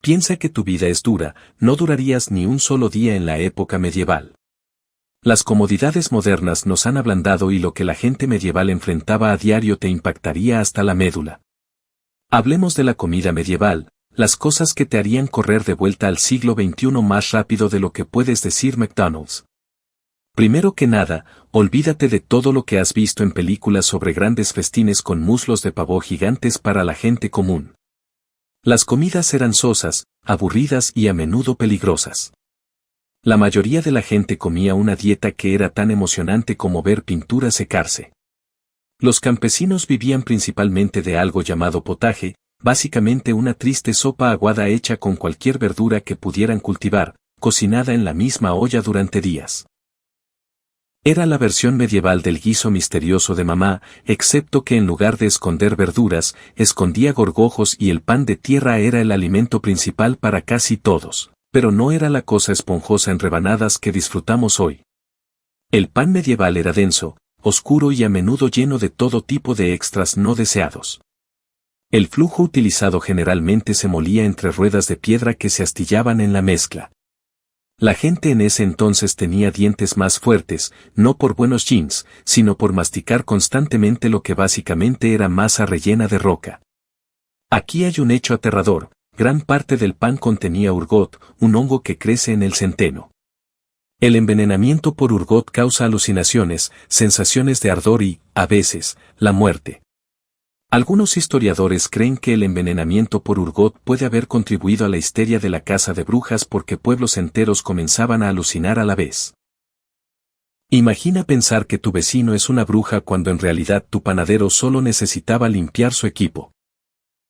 Piensa que tu vida es dura, no durarías ni un solo día en la época medieval. Las comodidades modernas nos han ablandado y lo que la gente medieval enfrentaba a diario te impactaría hasta la médula. Hablemos de la comida medieval, las cosas que te harían correr de vuelta al siglo XXI más rápido de lo que puedes decir McDonald's. Primero que nada, olvídate de todo lo que has visto en películas sobre grandes festines con muslos de pavo gigantes para la gente común. Las comidas eran sosas, aburridas y a menudo peligrosas. La mayoría de la gente comía una dieta que era tan emocionante como ver pintura secarse. Los campesinos vivían principalmente de algo llamado potaje, básicamente una triste sopa aguada hecha con cualquier verdura que pudieran cultivar, cocinada en la misma olla durante días. Era la versión medieval del guiso misterioso de mamá, excepto que en lugar de esconder verduras, escondía gorgojos y el pan de tierra era el alimento principal para casi todos, pero no era la cosa esponjosa en rebanadas que disfrutamos hoy. El pan medieval era denso, oscuro y a menudo lleno de todo tipo de extras no deseados. El flujo utilizado generalmente se molía entre ruedas de piedra que se astillaban en la mezcla. La gente en ese entonces tenía dientes más fuertes, no por buenos genes, sino por masticar constantemente lo que básicamente era masa rellena de roca. Aquí hay un hecho aterrador, gran parte del pan contenía urgot, un hongo que crece en el centeno. El envenenamiento por urgot causa alucinaciones, sensaciones de ardor y, a veces, la muerte. Algunos historiadores creen que el envenenamiento por urgot puede haber contribuido a la histeria de la caza de brujas porque pueblos enteros comenzaban a alucinar a la vez. Imagina pensar que tu vecino es una bruja cuando en realidad tu panadero solo necesitaba limpiar su equipo.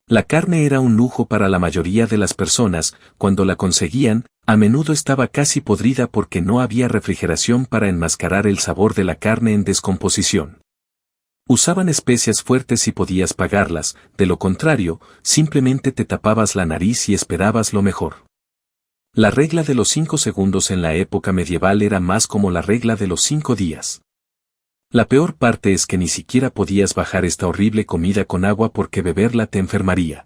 La carne era un lujo para la mayoría de las personas, cuando la conseguían, a menudo estaba casi podrida porque no había refrigeración para enmascarar el sabor de la carne en descomposición. Usaban especias fuertes si podías pagarlas, de lo contrario, simplemente te tapabas la nariz y esperabas lo mejor. La regla de los 5 segundos en la época medieval era más como la regla de los 5 días. La peor parte es que ni siquiera podías bajar esta horrible comida con agua porque beberla te enfermaría.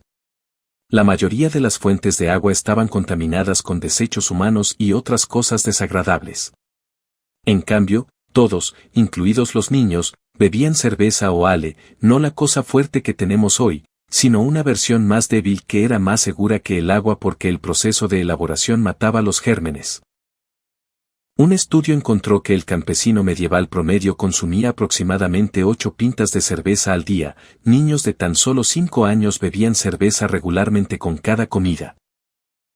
La mayoría de las fuentes de agua estaban contaminadas con desechos humanos y otras cosas desagradables. En cambio, todos, incluidos los niños, bebían cerveza o ale, no la cosa fuerte que tenemos hoy, sino una versión más débil que era más segura que el agua porque el proceso de elaboración mataba los gérmenes. Un estudio encontró que el campesino medieval promedio consumía aproximadamente 8 pintas de cerveza al día, niños de tan solo 5 años bebían cerveza regularmente con cada comida.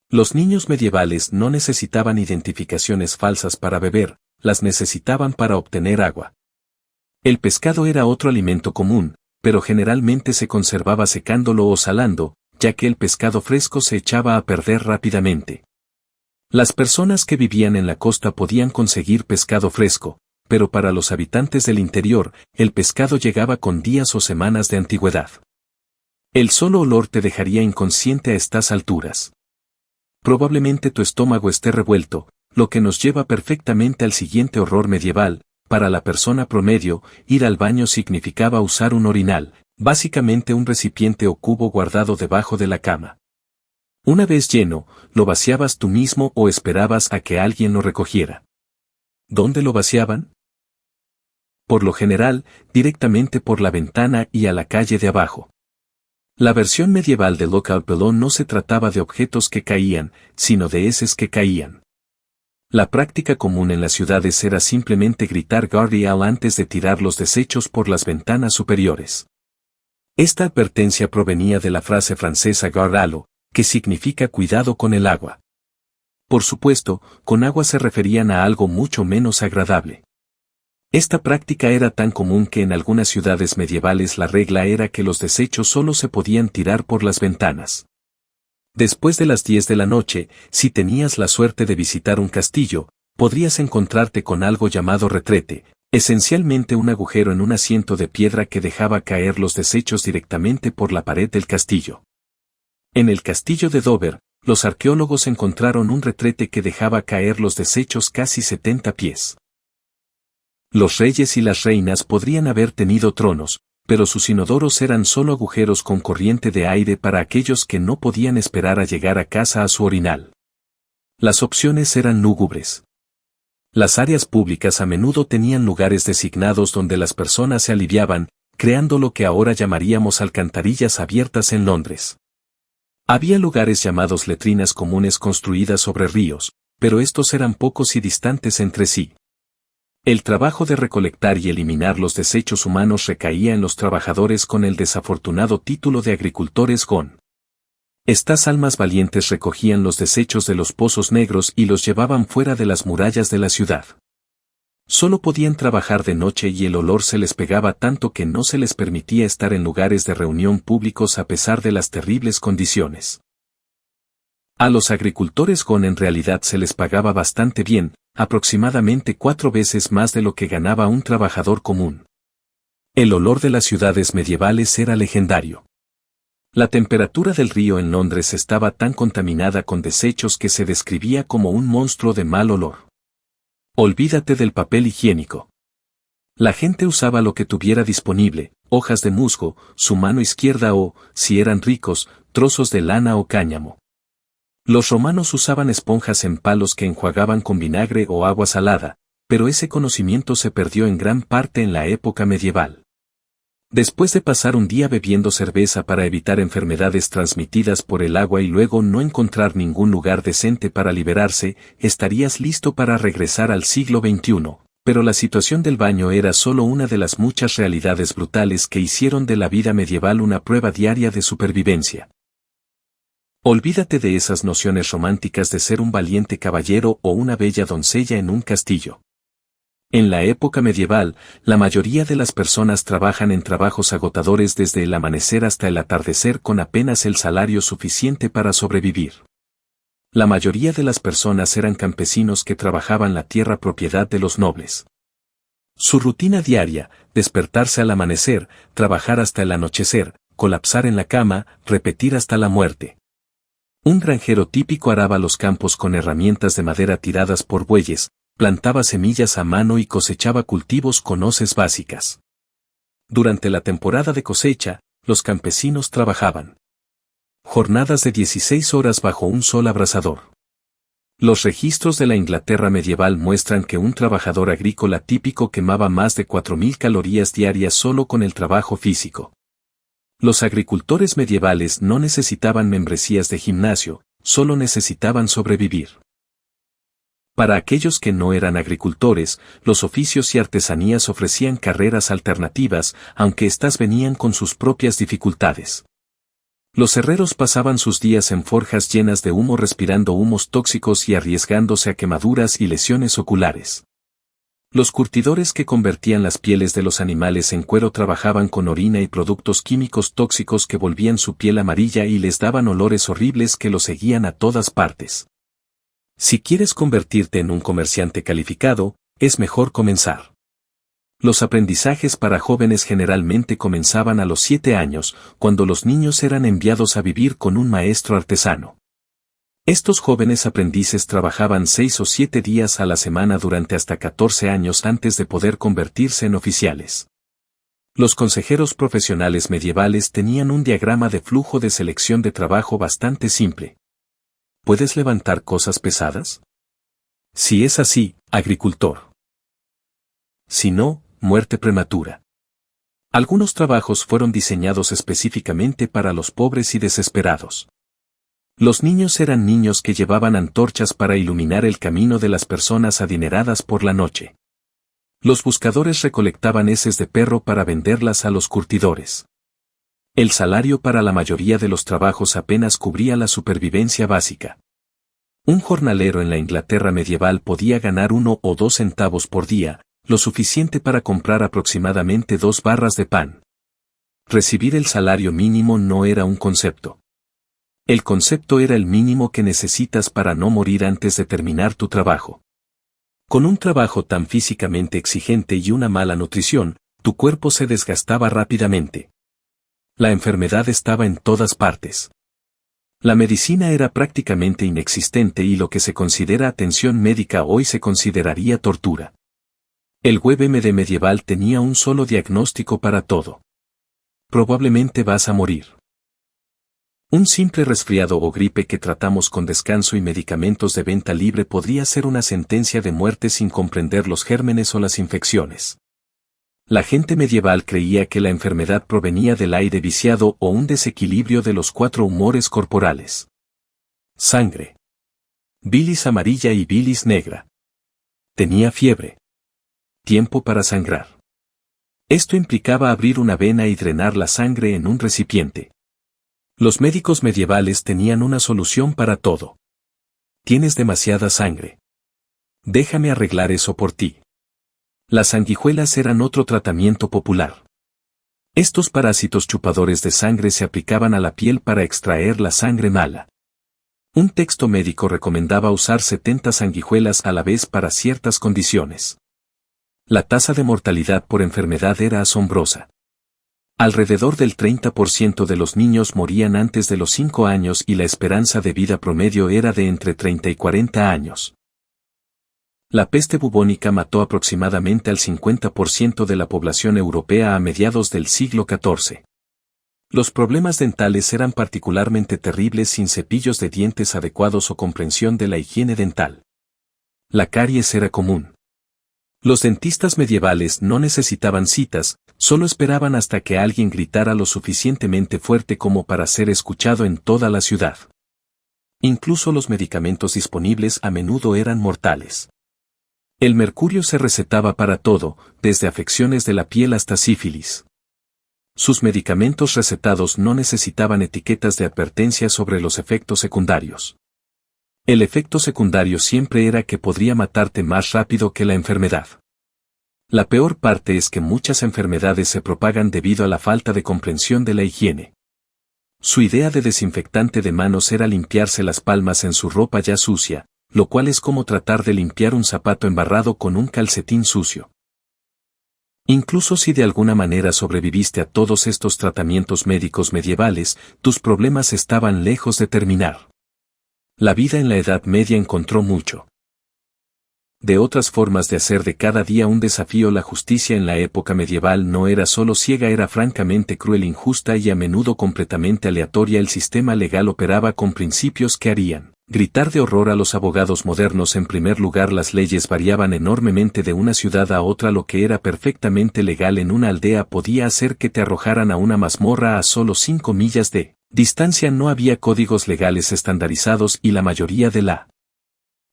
Los niños medievales no necesitaban identificaciones falsas para beber, las necesitaban para obtener agua. El pescado era otro alimento común, pero generalmente se conservaba secándolo o salando, ya que el pescado fresco se echaba a perder rápidamente. Las personas que vivían en la costa podían conseguir pescado fresco, pero para los habitantes del interior, el pescado llegaba con días o semanas de antigüedad. El solo olor te dejaría inconsciente a estas alturas. Probablemente tu estómago esté revuelto, lo que nos lleva perfectamente al siguiente horror medieval. Para la persona promedio, ir al baño significaba usar un orinal, básicamente un recipiente o cubo guardado debajo de la cama. Una vez lleno, lo vaciabas tú mismo o esperabas a que alguien lo recogiera. ¿Dónde lo vaciaban? Por lo general, directamente por la ventana y a la calle de abajo. La versión medieval de Local Pelón no se trataba de objetos que caían, sino de heces que caían. La práctica común en las ciudades era simplemente gritar Guardial antes de tirar los desechos por las ventanas superiores. Esta advertencia provenía de la frase francesa Guardalo, que significa cuidado con el agua. Por supuesto, con agua se referían a algo mucho menos agradable. Esta práctica era tan común que en algunas ciudades medievales la regla era que los desechos solo se podían tirar por las ventanas. Después de las 10 de la noche, si tenías la suerte de visitar un castillo, podrías encontrarte con algo llamado retrete, esencialmente un agujero en un asiento de piedra que dejaba caer los desechos directamente por la pared del castillo. En el castillo de Dover, los arqueólogos encontraron un retrete que dejaba caer los desechos casi 70 pies. Los reyes y las reinas podrían haber tenido tronos, pero sus inodoros eran solo agujeros con corriente de aire para aquellos que no podían esperar a llegar a casa a su orinal. Las opciones eran lúgubres. Las áreas públicas a menudo tenían lugares designados donde las personas se aliviaban, creando lo que ahora llamaríamos alcantarillas abiertas en Londres. Había lugares llamados letrinas comunes construidas sobre ríos, pero estos eran pocos y distantes entre sí. El trabajo de recolectar y eliminar los desechos humanos recaía en los trabajadores con el desafortunado título de agricultores GON. Estas almas valientes recogían los desechos de los pozos negros y los llevaban fuera de las murallas de la ciudad. Solo podían trabajar de noche y el olor se les pegaba tanto que no se les permitía estar en lugares de reunión públicos a pesar de las terribles condiciones. A los agricultores GON en realidad se les pagaba bastante bien, aproximadamente 4 veces más de lo que ganaba un trabajador común. El olor de las ciudades medievales era legendario. La temperatura del río en Londres estaba tan contaminada con desechos que se describía como un monstruo de mal olor. Olvídate del papel higiénico. La gente usaba lo que tuviera disponible, hojas de musgo, su mano izquierda o, si eran ricos, trozos de lana o cáñamo. Los romanos usaban esponjas en palos que enjuagaban con vinagre o agua salada, pero ese conocimiento se perdió en gran parte en la época medieval. Después de pasar un día bebiendo cerveza para evitar enfermedades transmitidas por el agua y luego no encontrar ningún lugar decente para liberarse, estarías listo para regresar al siglo XXI, pero la situación del baño era solo una de las muchas realidades brutales que hicieron de la vida medieval una prueba diaria de supervivencia. Olvídate de esas nociones románticas de ser un valiente caballero o una bella doncella en un castillo. En la época medieval, la mayoría de las personas trabajan en trabajos agotadores desde el amanecer hasta el atardecer con apenas el salario suficiente para sobrevivir. La mayoría de las personas eran campesinos que trabajaban la tierra propiedad de los nobles. Su rutina diaria, despertarse al amanecer, trabajar hasta el anochecer, colapsar en la cama, repetir hasta la muerte. Un granjero típico araba los campos con herramientas de madera tiradas por bueyes, plantaba semillas a mano y cosechaba cultivos con hoces básicas. Durante la temporada de cosecha, los campesinos trabajaban jornadas de 16 horas bajo un sol abrasador. Los registros de la Inglaterra medieval muestran que un trabajador agrícola típico quemaba más de 4.000 calorías diarias solo con el trabajo físico. Los agricultores medievales no necesitaban membresías de gimnasio, solo necesitaban sobrevivir. Para aquellos que no eran agricultores, los oficios y artesanías ofrecían carreras alternativas, aunque éstas venían con sus propias dificultades. Los herreros pasaban sus días en forjas llenas de humo respirando humos tóxicos y arriesgándose a quemaduras y lesiones oculares. Los curtidores que convertían las pieles de los animales en cuero trabajaban con orina y productos químicos tóxicos que volvían su piel amarilla y les daban olores horribles que los seguían a todas partes. Si quieres convertirte en un comerciante calificado, es mejor comenzar. Los aprendizajes para jóvenes generalmente comenzaban a los 7 años, cuando los niños eran enviados a vivir con un maestro artesano. Estos jóvenes aprendices trabajaban 6 o 7 días a la semana durante hasta 14 años antes de poder convertirse en oficiales. Los consejeros profesionales medievales tenían un diagrama de flujo de selección de trabajo bastante simple. ¿Puedes levantar cosas pesadas? Si es así, agricultor. Si no, muerte prematura. Algunos trabajos fueron diseñados específicamente para los pobres y desesperados. Los niños eran niños que llevaban antorchas para iluminar el camino de las personas adineradas por la noche. Los buscadores recolectaban heces de perro para venderlas a los curtidores. El salario para la mayoría de los trabajos apenas cubría la supervivencia básica. Un jornalero en la Inglaterra medieval podía ganar 1 o 2 centavos por día, lo suficiente para comprar aproximadamente 2 barras de pan. Recibir el salario mínimo no era un concepto. El concepto era el mínimo que necesitas para no morir antes de terminar tu trabajo. Con un trabajo tan físicamente exigente y una mala nutrición, tu cuerpo se desgastaba rápidamente. La enfermedad estaba en todas partes. La medicina era prácticamente inexistente y lo que se considera atención médica hoy se consideraría tortura. El WebMD medieval tenía un solo diagnóstico para todo. probablemente vas a morir. Un simple resfriado o gripe que tratamos con descanso y medicamentos de venta libre podría ser una sentencia de muerte sin comprender los gérmenes o las infecciones. La gente medieval creía que la enfermedad provenía del aire viciado o un desequilibrio de los 4 humores corporales. Sangre. Bilis amarilla y bilis negra. Tenía fiebre. Tiempo para sangrar. Esto implicaba abrir una vena y drenar la sangre en un recipiente. Los médicos medievales tenían una solución para todo. Tienes demasiada sangre. Déjame arreglar eso por ti. Las sanguijuelas eran otro tratamiento popular. Estos parásitos chupadores de sangre se aplicaban a la piel para extraer la sangre mala. Un texto médico recomendaba usar 70 sanguijuelas a la vez para ciertas condiciones. La tasa de mortalidad por enfermedad era asombrosa. Alrededor del 30% de los niños morían antes de los 5 años y la esperanza de vida promedio era de entre 30 y 40 años. La peste bubónica mató aproximadamente al 50% de la población europea a mediados del siglo XIV. Los problemas dentales eran particularmente terribles sin cepillos de dientes adecuados o comprensión de la higiene dental. La caries era común. Los dentistas medievales no necesitaban citas, solo esperaban hasta que alguien gritara lo suficientemente fuerte como para ser escuchado en toda la ciudad. Incluso los medicamentos disponibles a menudo eran mortales. El mercurio se recetaba para todo, desde afecciones de la piel hasta sífilis. Sus medicamentos recetados no necesitaban etiquetas de advertencia sobre los efectos secundarios. El efecto secundario siempre era que podría matarte más rápido que la enfermedad. La peor parte es que muchas enfermedades se propagan debido a la falta de comprensión de la higiene. Su idea de desinfectante de manos era limpiarse las palmas en su ropa ya sucia, lo cual es como tratar de limpiar un zapato embarrado con un calcetín sucio. Incluso si de alguna manera sobreviviste a todos estos tratamientos médicos medievales, tus problemas estaban lejos de terminar. La vida en la Edad Media encontró mucho de otras formas de hacer de cada día un desafío. La justicia en la época medieval no era solo ciega, era francamente cruel, injusta y a menudo completamente aleatoria. El sistema legal operaba con principios que harían gritar de horror a los abogados modernos. En primer lugar, las leyes variaban enormemente de una ciudad a otra. Lo que era perfectamente legal en una aldea podía hacer que te arrojaran a una mazmorra a solo 5 millas de distancia. No había códigos legales estandarizados y la mayoría de la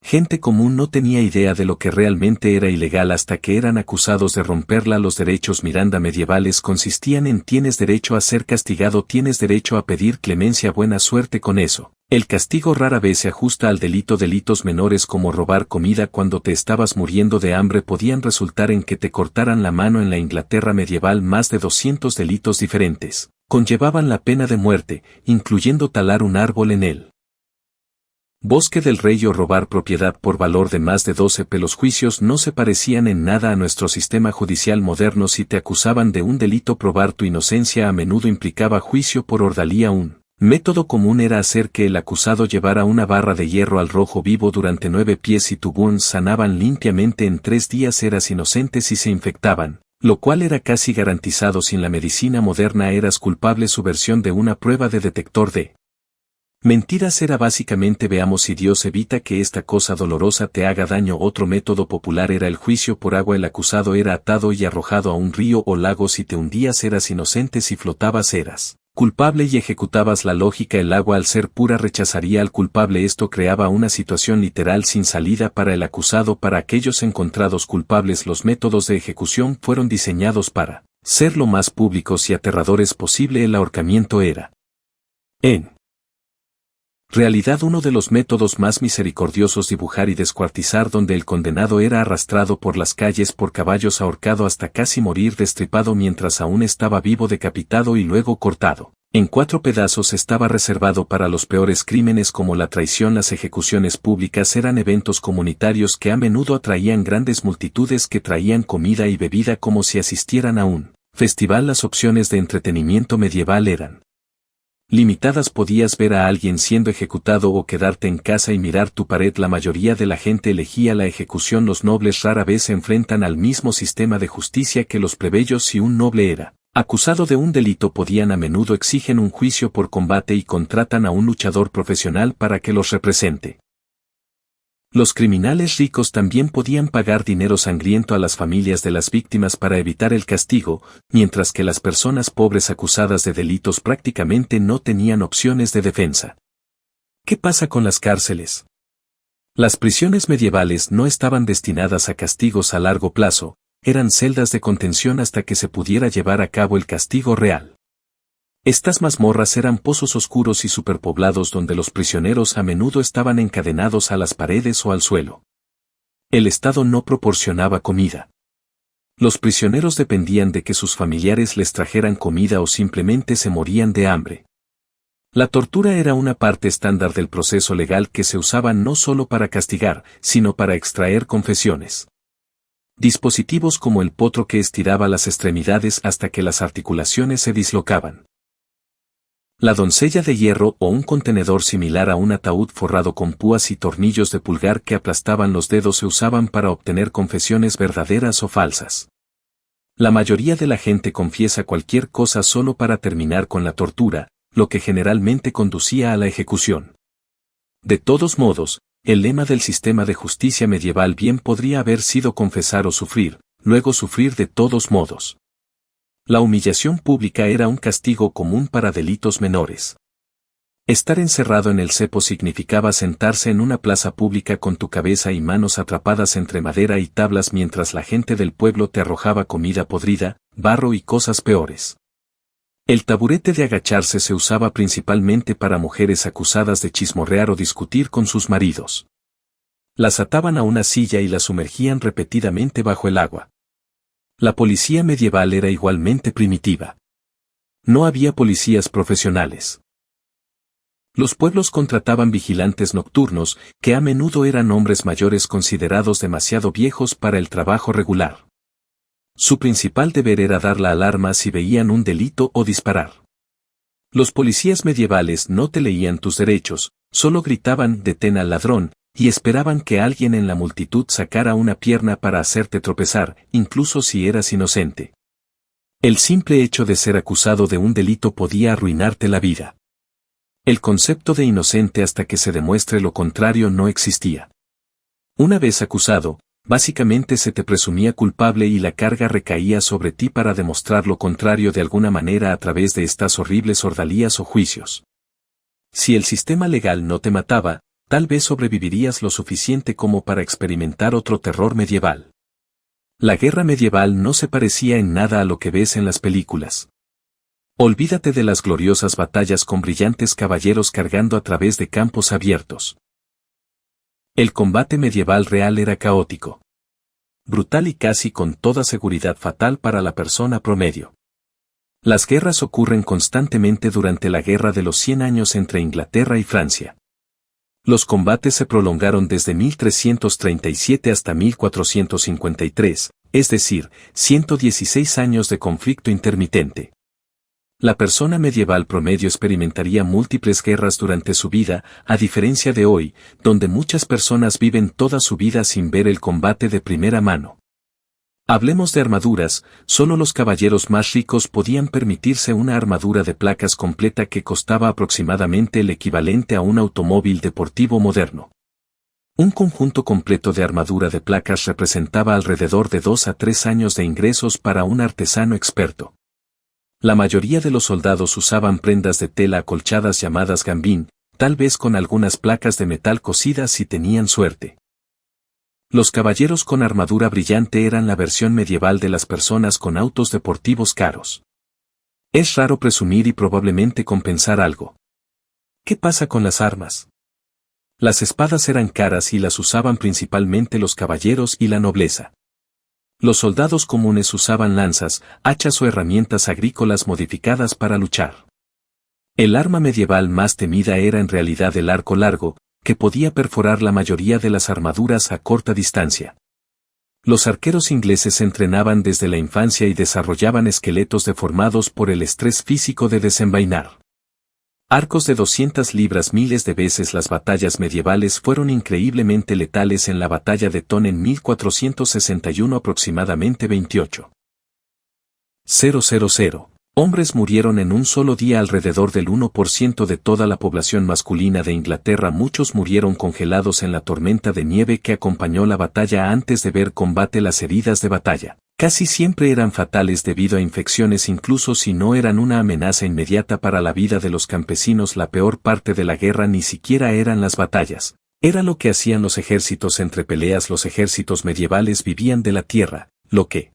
gente común no tenía idea de lo que realmente era ilegal hasta que eran acusados de romperla. Los derechos Miranda medievales consistían en: tienes derecho a ser castigado, tienes derecho a pedir clemencia, buena suerte con eso. El castigo rara vez se ajusta al delito. Delitos menores como robar comida cuando te estabas muriendo de hambre podían resultar en que te cortaran la mano. En la Inglaterra medieval, más de 200 delitos diferentes conllevaban la pena de muerte, incluyendo talar un árbol en él bosque del rey o robar propiedad por valor de más de 12. Los juicios no se parecían en nada a nuestro sistema judicial moderno. Si te acusaban de un delito, probar tu inocencia a menudo implicaba juicio por ordalía. Un método común era hacer que el acusado llevara una barra de hierro al rojo vivo durante 9 pies y tu wounds sanaban limpiamente en 3 días. Eras inocente si se infectaban, lo cual era casi garantizado. Sin la medicina moderna eras culpable. Su versión de una prueba de detector de mentiras era básicamente: veamos si Dios evita que esta cosa dolorosa te haga daño. Otro método popular era el juicio por agua. El acusado era atado y arrojado a un río o lago. Si te hundías eras inocente, si flotabas eras culpable y ejecutabas la lógica. El agua, al ser pura, rechazaría al culpable. Esto creaba una situación literal sin salida para el acusado. Para aquellos encontrados culpables, los métodos de ejecución fueron diseñados para ser lo más públicos y aterradores posible. El ahorcamiento era en realidad uno de los métodos más misericordiosos: dibujar y descuartizar, donde el condenado era arrastrado por las calles por caballos, ahorcado hasta casi morir, destripado mientras aún estaba vivo, decapitado y luego cortado en 4 pedazos. Estaba reservado para los peores crímenes como la traición. Las ejecuciones públicas eran eventos comunitarios que a menudo atraían grandes multitudes que traían comida y bebida como si asistieran a un festival. Las opciones de entretenimiento medieval eran limitadas. Podías ver a alguien siendo ejecutado o quedarte en casa y mirar tu pared. La mayoría de la gente elegía la ejecución. Los nobles rara vez se enfrentan al mismo sistema de justicia que los plebeyos. Si un noble era Acusado de un delito podían a menudo exigen un juicio por combate y contratan a un luchador profesional para que los represente. Los criminales ricos también podían pagar dinero sangriento a las familias de las víctimas para evitar el castigo, mientras que las personas pobres acusadas de delitos prácticamente no tenían opciones de defensa. ¿Qué pasa con las cárceles? Las prisiones medievales no estaban destinadas a castigos a largo plazo, eran celdas de contención hasta que se pudiera llevar a cabo el castigo real. Estas mazmorras eran pozos oscuros y superpoblados donde los prisioneros a menudo estaban encadenados a las paredes o al suelo. El Estado no proporcionaba comida. Los prisioneros dependían de que sus familiares les trajeran comida o simplemente se morían de hambre. La tortura era una parte estándar del proceso legal que se usaba no solo para castigar, sino para extraer confesiones. Dispositivos como el potro que estiraba las extremidades hasta que las articulaciones se dislocaban. La doncella de hierro o un contenedor similar a un ataúd forrado con púas y tornillos de pulgar que aplastaban los dedos se usaban para obtener confesiones verdaderas o falsas. La mayoría de la gente confiesa cualquier cosa solo para terminar con la tortura, lo que generalmente conducía a la ejecución. De todos modos, el lema del sistema de justicia medieval bien podría haber sido confesar o sufrir, luego sufrir de todos modos. La humillación pública era un castigo común para delitos menores. Estar encerrado en el cepo significaba sentarse en una plaza pública con tu cabeza y manos atrapadas entre madera y tablas mientras la gente del pueblo te arrojaba comida podrida, barro y cosas peores. El taburete de agacharse se usaba principalmente para mujeres acusadas de chismorrear o discutir con sus maridos. Las ataban a una silla y las sumergían repetidamente bajo el agua. La policía medieval era igualmente primitiva. No había policías profesionales. Los pueblos contrataban vigilantes nocturnos, que a menudo eran hombres mayores considerados demasiado viejos para el trabajo regular. Su principal deber era dar la alarma si veían un delito o disparar. Los policías medievales no te leían tus derechos, solo gritaban «detén al ladrón», y esperaban que alguien en la multitud sacara una pierna para hacerte tropezar, incluso si eras inocente. El simple hecho de ser acusado de un delito podía arruinarte la vida. El concepto de inocente hasta que se demuestre lo contrario no existía. Una vez acusado, básicamente se te presumía culpable y la carga recaía sobre ti para demostrar lo contrario de alguna manera a través de estas horribles ordalías o juicios. Si el sistema legal no te mataba, tal vez sobrevivirías lo suficiente como para experimentar otro terror medieval. La guerra medieval no se parecía en nada a lo que ves en las películas. Olvídate de las gloriosas batallas con brillantes caballeros cargando a través de campos abiertos. El combate medieval real era caótico. Brutal y casi con toda seguridad fatal para la persona promedio. Las guerras ocurren constantemente durante la Guerra de los 100 años entre Inglaterra y Francia. Los combates se prolongaron desde 1337 hasta 1453, es decir, 116 años de conflicto intermitente. La persona medieval promedio experimentaría múltiples guerras durante su vida, a diferencia de hoy, donde muchas personas viven toda su vida sin ver el combate de primera mano. Hablemos de armaduras, solo los caballeros más ricos podían permitirse una armadura de placas completa que costaba aproximadamente el equivalente a un automóvil deportivo moderno. Un conjunto completo de armadura de placas representaba alrededor de 2 a 3 años de ingresos para un artesano experto. La mayoría de los soldados usaban prendas de tela acolchadas llamadas gambín, tal vez con algunas placas de metal cosidas si tenían suerte. Los caballeros con armadura brillante eran la versión medieval de las personas con autos deportivos caros. Es raro presumir y probablemente compensar algo. ¿Qué pasa con las armas? Las espadas eran caras y las usaban principalmente los caballeros y la nobleza. Los soldados comunes usaban lanzas, hachas o herramientas agrícolas modificadas para luchar. El arma medieval más temida era en realidad el arco largo, que podía perforar la mayoría de las armaduras a corta distancia. Los arqueros ingleses se entrenaban desde la infancia y desarrollaban esqueletos deformados por el estrés físico de desenvainar arcos de 200 libras. Miles de veces las batallas medievales fueron increíblemente letales. En la batalla de Thon en 1461 aproximadamente 28 000 hombres murieron en un solo día. Alrededor del 1% de toda la población masculina de Inglaterra. Muchos murieron congelados en la tormenta de nieve que acompañó la batalla. Antes de ver combate, las heridas de batalla casi siempre eran fatales debido a infecciones, incluso si no eran una amenaza inmediata para la vida de los campesinos. La peor parte de la guerra ni siquiera eran las batallas, era lo que hacían los ejércitos entre peleas. Los ejércitos medievales vivían de la tierra, lo que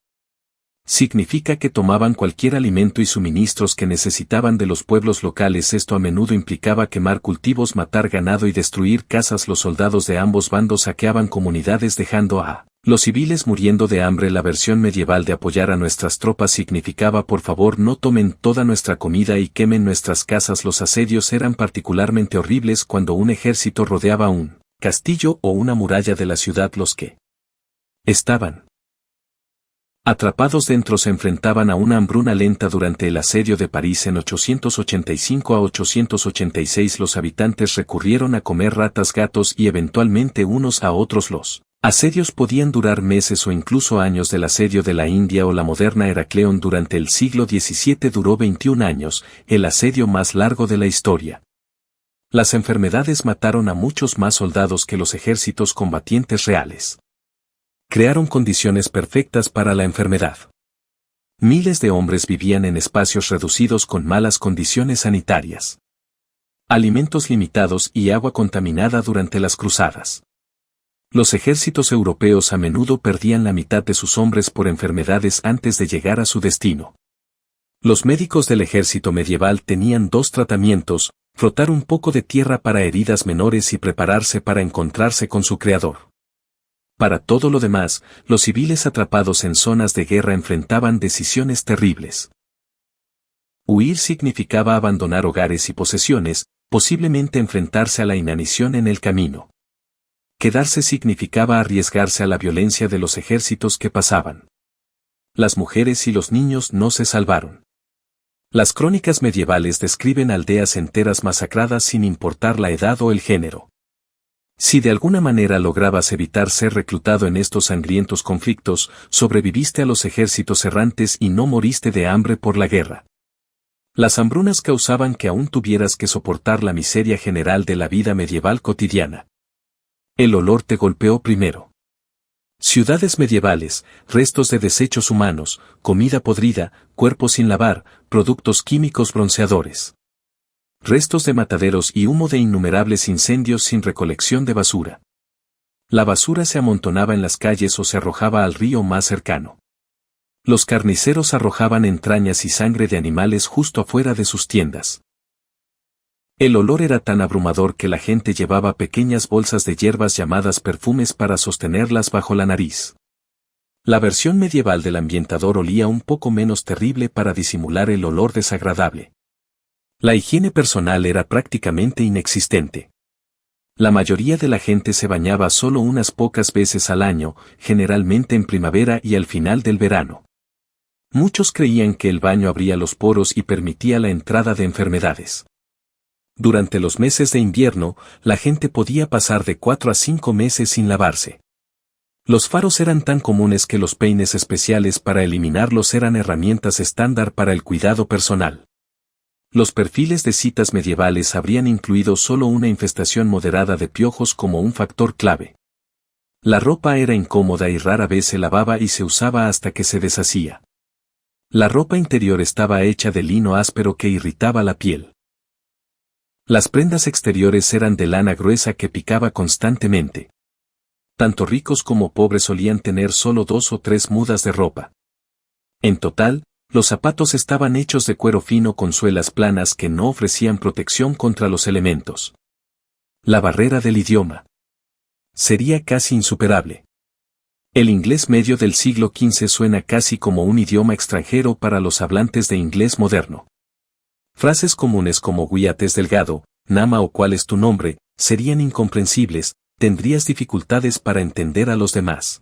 significa que tomaban cualquier alimento y suministros que necesitaban de los pueblos locales. Esto a menudo implicaba quemar cultivos, matar ganado y destruir casas. Los soldados de ambos bandos saqueaban comunidades dejando a los civiles muriendo de hambre. La versión medieval de apoyar a nuestras tropas significaba: por favor, no tomen toda nuestra comida y quemen nuestras casas. Los asedios eran particularmente horribles cuando un ejército rodeaba un castillo o una muralla de la ciudad. Los que estaban atrapados dentro se enfrentaban a una hambruna lenta. Durante el asedio de París en 885 a 886, los habitantes recurrieron a comer ratas, gatos y eventualmente unos a otros. Los asedios podían durar meses o incluso años. Del asedio de la India o la moderna Heracleón durante el siglo XVII duró 21 años, el asedio más largo de la historia. Las enfermedades mataron a muchos más soldados que los ejércitos combatientes reales. Crearon condiciones perfectas para la enfermedad. Miles de hombres vivían en espacios reducidos con malas condiciones sanitarias, alimentos limitados y agua contaminada. Durante las cruzadas, los ejércitos europeos a menudo perdían la mitad de sus hombres por enfermedades antes de llegar a su destino. Los médicos del ejército medieval tenían dos tratamientos: frotar un poco de tierra para heridas menores y prepararse para encontrarse con su creador. Para todo lo demás, los civiles atrapados en zonas de guerra enfrentaban decisiones terribles. Huir significaba abandonar hogares y posesiones, posiblemente enfrentarse a la inanición en el camino. Quedarse significaba arriesgarse a la violencia de los ejércitos que pasaban. Las mujeres y los niños no se salvaron. Las crónicas medievales describen aldeas enteras masacradas sin importar la edad o el género. Si de alguna manera lograbas evitar ser reclutado en estos sangrientos conflictos, sobreviviste a los ejércitos errantes y no moriste de hambre por la guerra. Las hambrunas causaban que aún tuvieras que soportar la miseria general de la vida medieval cotidiana. El olor te golpeó primero. Ciudades medievales, restos de desechos humanos, comida podrida, cuerpos sin lavar, productos químicos bronceadores, restos de mataderos y humo de innumerables incendios sin recolección de basura. La basura se amontonaba en las calles o se arrojaba al río más cercano. Los carniceros arrojaban entrañas y sangre de animales justo afuera de sus tiendas. El olor era tan abrumador que la gente llevaba pequeñas bolsas de hierbas llamadas perfumes para sostenerlas bajo la nariz. La versión medieval del ambientador olía un poco menos terrible para disimular el olor desagradable. La higiene personal era prácticamente inexistente. La mayoría de la gente se bañaba solo unas pocas veces al año, generalmente en primavera y al final del verano. Muchos creían que el baño abría los poros y permitía la entrada de enfermedades. Durante los meses de invierno, la gente podía pasar de 4 a 5 meses sin lavarse. Los faros eran tan comunes que los peines especiales para eliminarlos eran herramientas estándar para el cuidado personal. Los perfiles de citas medievales habrían incluido solo una infestación moderada de piojos como un factor clave. La ropa era incómoda y rara vez se lavaba y se usaba hasta que se deshacía. La ropa interior estaba hecha de lino áspero que irritaba la piel. Las prendas exteriores eran de lana gruesa que picaba constantemente. Tanto ricos como pobres solían tener solo 2 o 3 mudas de ropa. En total, los zapatos estaban hechos de cuero fino con suelas planas que no ofrecían protección contra los elementos. La barrera del idioma sería casi insuperable. El inglés medio del siglo XV suena casi como un idioma extranjero para los hablantes de inglés moderno. Frases comunes como "Guíate es delgado", "Nama" o "¿Cuál es tu nombre?" serían incomprensibles, tendrías dificultades para entender a los demás.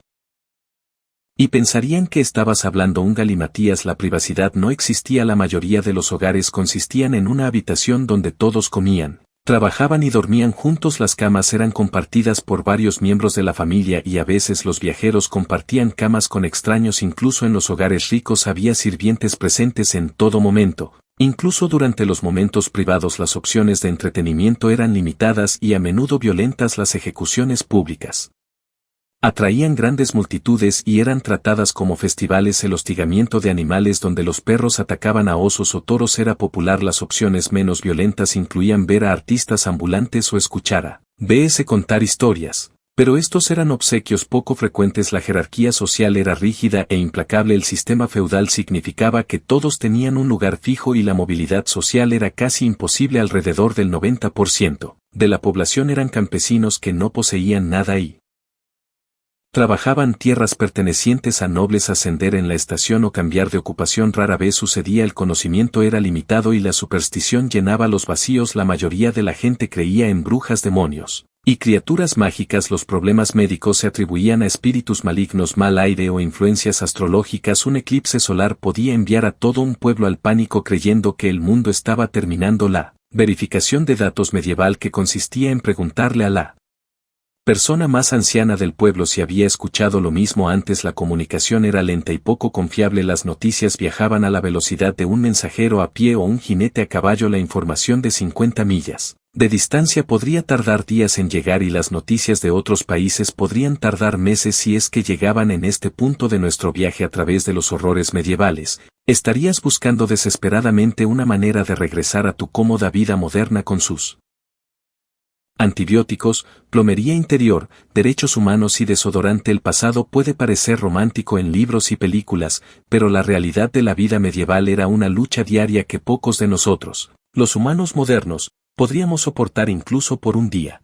Y pensarían que estabas hablando un galimatías. La privacidad no existía. La mayoría de los hogares consistían en una habitación donde todos comían, Trabajaban y dormían juntos, las camas eran compartidas por varios miembros de la familia y a veces los viajeros compartían camas con extraños. Incluso en los hogares ricos había sirvientes presentes en todo momento. Incluso durante los momentos privados las opciones de entretenimiento eran limitadas y a menudo violentas. Las ejecuciones públicas atraían grandes multitudes y eran tratadas como festivales. El hostigamiento de animales, donde los perros atacaban a osos o toros, era popular. Las opciones menos violentas incluían ver a artistas ambulantes o escuchar a B.S. contar historias, pero estos eran obsequios poco frecuentes. La jerarquía social era rígida e implacable. El sistema feudal significaba que todos tenían un lugar fijo y la movilidad social era casi imposible. Alrededor del 90% de la población eran campesinos que no poseían nada y trabajaban tierras pertenecientes a nobles. Ascender en la estación o cambiar de ocupación rara vez sucedía. El conocimiento era limitado y la superstición llenaba los vacíos. La mayoría de la gente creía en brujas, demonios y criaturas mágicas. Los problemas médicos se atribuían a espíritus malignos, mal aire o influencias astrológicas. Un eclipse solar podía enviar a todo un pueblo al pánico creyendo que el mundo estaba terminando. La verificación de datos medieval, que consistía en preguntarle a la persona más anciana del pueblo si había escuchado lo mismo antes. La comunicación era lenta y poco confiable. Las noticias viajaban a la velocidad de un mensajero a pie o un jinete a caballo. La información de 50 millas de distancia podría tardar días en llegar y las noticias de otros países podrían tardar meses. Si es que llegaban en este punto de nuestro viaje a través de los horrores medievales, estarías buscando desesperadamente una manera de regresar a tu cómoda vida moderna con sus antibióticos, plomería interior, derechos humanos y desodorante. El pasado puede parecer romántico en libros y películas, pero la realidad de la vida medieval era una lucha diaria que pocos de nosotros, los humanos modernos, podríamos soportar incluso por un día.